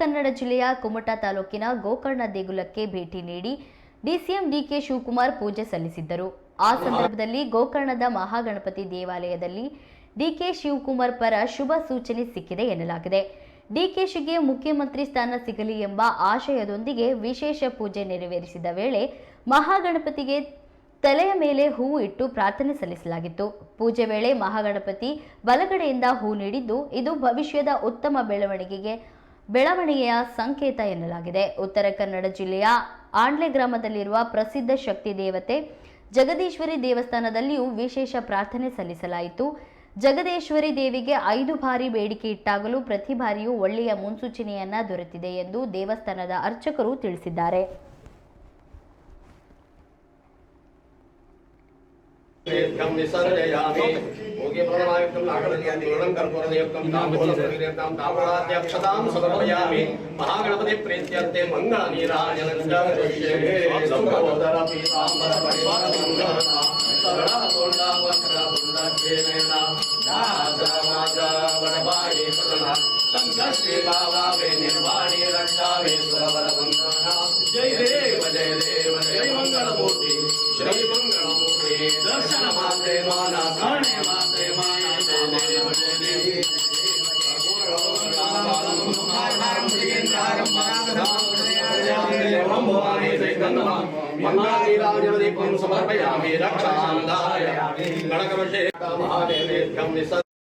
ಕನ್ನಡ ಜಿಲ್ಲೆಯ ಕುಮಟಾ ತಾಲೂಕಿನ ಗೋಕರ್ಣ ದೇಗುಲಕ್ಕೆ ಭೇಟಿ ನೀಡಿ ಡಿಸಿಎಂ ಡಿಕೆ ಶಿವಕುಮಾರ್ ಪೂಜೆ ಸಲ್ಲಿಸಿದ್ದರು. ಆ ಸಂದರ್ಭದಲ್ಲಿ ಗೋಕರ್ಣದ ಮಹಾಗಣಪತಿ ದೇವಾಲಯದಲ್ಲಿ ಡಿಕೆ ಶಿವಕುಮಾರ್ ಪರ ಶುಭ ಸೂಚನೆ ಸಿಕ್ಕಿದೆ ಎನ್ನಲಾಗಿದೆ. ಡಿಕೆಶಿಗೆ ಮುಖ್ಯಮಂತ್ರಿ ಸ್ಥಾನ ಸಿಗಲಿ ಎಂಬ ಆಶಯದೊಂದಿಗೆ ವಿಶೇಷ ಪೂಜೆ ನೆರವೇರಿಸಿದ ವೇಳೆ ಮಹಾಗಣಪತಿಗೆ ತಲೆಯ ಮೇಲೆ ಹೂವು ಇಟ್ಟು ಪ್ರಾರ್ಥನೆ ಸಲ್ಲಿಸಲಾಗಿತ್ತು. ಪೂಜೆ ವೇಳೆ ಮಹಾಗಣಪತಿ ಬಲಗಡೆಯಿಂದ ಹೂ ನೀಡಿದ್ದು, ಇದು ಭವಿಷ್ಯದ ಉತ್ತಮ ಬೆಳವಣಿಗೆಯ ಸಂಕೇತ ಎನ್ನಲಾಗಿದೆ. ಉತ್ತರ ಕನ್ನಡ ಜಿಲ್ಲೆಯ ಆಂಡ್ಲೆ ಗ್ರಾಮದಲ್ಲಿರುವ ಪ್ರಸಿದ್ಧ ಶಕ್ತಿ ದೇವತೆ ಜಗದೀಶ್ವರಿ ದೇವಸ್ಥಾನದಲ್ಲಿಯೂ ವಿಶೇಷ ಪ್ರಾರ್ಥನೆ ಸಲ್ಲಿಸಲಾಯಿತು. ಜಗದೀಶ್ವರಿ ದೇವಿಗೆ 5 ಬಾರಿ ಬೇಡಿಕೆ ಇಟ್ಟಾಗಲೂ ಪ್ರತಿ ಬಾರಿಯೂ ಒಳ್ಳೆಯ ಮುನ್ಸೂಚನೆಯನ್ನ ದೊರೆತಿದೆ ಎಂದು ದೇವಸ್ಥಾನದ ಅರ್ಚಕರು ತಿಳಿಸಿದ್ದಾರೆ. महागणपति प्रीत्यर्थे मंगल नीराजनं जय देव जय देव जय मंगलमूर्ति श्री मंगलमूर्ति दर्शन मात्रे माना गणे मात्रे माना जय देव जय देव मंगलानीराजनदीपं समर्पयामि रक्षान्धाय गणकवशे महादेवेभ्यं